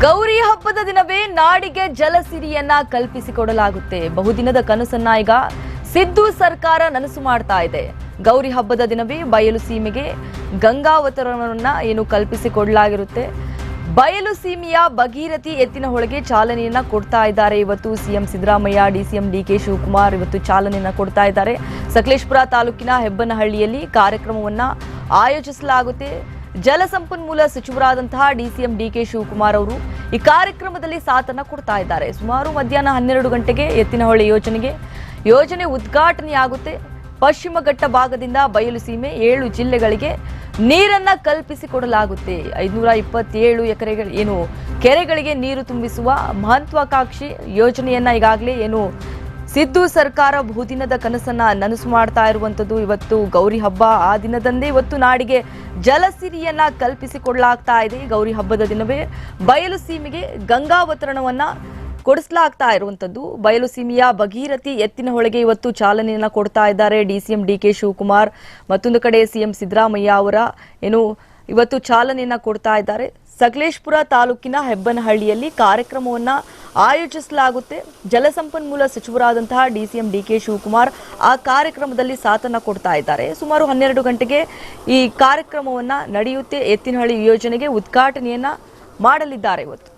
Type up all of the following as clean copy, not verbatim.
ಗೌರಿ ಹಬ್ಬದ ದಿನವೇ ನಾಡಿಗೆ ಜಲಸಿರಿಯನ್ನ ಕಲ್ಪಿಸಿಕೊಡಲಾಗುತ್ತೆ. ಬಹುದಿನದ ಕನಸನ್ನ ಈಗ ಸಿದ್ದು ಸರ್ಕಾರ ನನಸು ಮಾಡ್ತಾ ಇದೆ. ಗೌರಿ ಹಬ್ಬದ ದಿನವೇ ಬಯಲು ಸೀಮೆಗೆ ಗಂಗಾವತರಣವನ್ನ ಕಲ್ಪಿಸಿಕೊಡಲಾಗಿರುತ್ತೆ. ಬಯಲು ಸೀಮೆಯ ಭಗೀರಥಿ ಎತ್ತಿನಹೊಳೆಗೆ ಚಾಲನೆಯನ್ನ ಕೊಡ್ತಾ ಇದ್ದಾರೆ. ಇವತ್ತು CM Siddaramaiah, DCM DK Shivakumar ಇವತ್ತು ಚಾಲನೆಯನ್ನ ಕೊಡ್ತಾ ಇದ್ದಾರೆ. ಸಕಲೇಶಪುರ ತಾಲೂಕಿನ ಹೆಬ್ಬನಹಳ್ಳಿಯಲ್ಲಿ ಕಾರ್ಯಕ್ರಮವನ್ನ ಆಯೋಜಿಸಲಾಗುತ್ತೆ. ಜಲಸಂಪನ್ಮೂಲ ಸಚಿವರಾದಂತಹ ಡಿಸಿಎಂ ಡಿಕೆ ಶಿವಕುಮಾರ್ ಅವರು ಈ ಕಾರ್ಯಕ್ರಮದಲ್ಲಿ ಸಾಥನ್ನ ಕೊಡ್ತಾ ಇದ್ದಾರೆ. ಸುಮಾರು ಮಧ್ಯಾಹ್ನ 12 ಗಂಟೆಗೆ ಎತ್ತಿನಹೊಳೆ ಯೋಜನೆ ಉದ್ಘಾಟನೆಯಾಗುತ್ತೆ. ಪಶ್ಚಿಮ ಘಟ್ಟ ಭಾಗದಿಂದ ಬಯಲು ಸೀಮೆ 7 ಜಿಲ್ಲೆಗಳಿಗೆ ನೀರನ್ನ ಕಲ್ಪಿಸಿಕೊಡಲಾಗುತ್ತೆ. 527 ಕೆರೆಗಳಿಗೆ ನೀರು ತುಂಬಿಸುವ ಮಹತ್ವಾಕಾಂಕ್ಷಿ ಯೋಜನೆಯನ್ನ ಈಗಾಗಲೇ ಸಿದ್ದು ಸರ್ಕಾರ ಬಹುದಿನದ ಕನಸನ್ನ ನನಸು ಮಾಡ್ತಾ ಇರುವಂತದ್ದು. ಇವತ್ತು ಗೌರಿ ಹಬ್ಬ ಆ ದಿನದಂದೇ ಇವತ್ತು ನಾಡಿಗೆ ಜಲಸಿರಿಯನ್ನ ಕಲ್ಪಿಸಿಕೊಡಲಾಗ್ತಾ ಇದೆ. ಗೌರಿ ಹಬ್ಬದ ದಿನವೇ ಬಯಲು ಸೀಮೆಗೆ ಗಂಗಾವತರಣವನ್ನ ಕೊಡಿಸಲಾಗ್ತಾ ಇರುವಂತದ್ದು. ಬಯಲು ಸೀಮೆಯ ಭಗೀರಥಿ ಎತ್ತಿನಹೊಳೆಗೆ ಇವತ್ತು ಚಾಲನೆಯನ್ನ ಕೊಡ್ತಾ ಇದ್ದಾರೆ ಡಿಸಿಎಂ ಡಿಕೆ ಶಿವಕುಮಾರ್. ಮತ್ತೊಂದು ಕಡೆ ಸಿಎಂ ಸಿದ್ದರಾಮಯ್ಯ ಅವರ ಇವತ್ತು ಚಾಲನೆಯನ್ನ ಕೊಡ್ತಾ ಇದ್ದಾರೆ. ಸಕಲೇಶಪುರ ತಾಲೂಕಿನ ಹೆಬ್ಬನಹಳ್ಳಿಯಲ್ಲಿ ಕಾರ್ಯಕ್ರಮವನ್ನ ಆಯೋಜಿಸಲಾಗುತ್ತೆ. ಜಲಸಂಪನ್ಮೂಲ ಸಚಿವರಾದಂತಹ ಡಿಸಿಎಂ ಡಿಕೆ ಶಿವಕುಮಾರ್ ಆ ಕಾರ್ಯಕ್ರಮದಲ್ಲಿ ಸಾಥನ್ನ ಕೊಡ್ತಾ ಇದ್ದಾರೆ. ಸುಮಾರು 12 ಗಂಟೆಗೆ ಈ ಕಾರ್ಯಕ್ರಮವನ್ನ ನಡೆಯುತ್ತೆ. ಎತ್ತಿನಹಳ್ಳಿ ಯೋಜನೆಗೆ ಉದ್ಘಾಟನೆಯನ್ನ ಮಾಡಲಿದ್ದಾರೆ. ಇವತ್ತು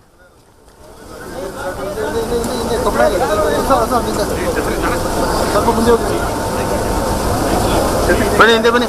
ಬನ್ನಿ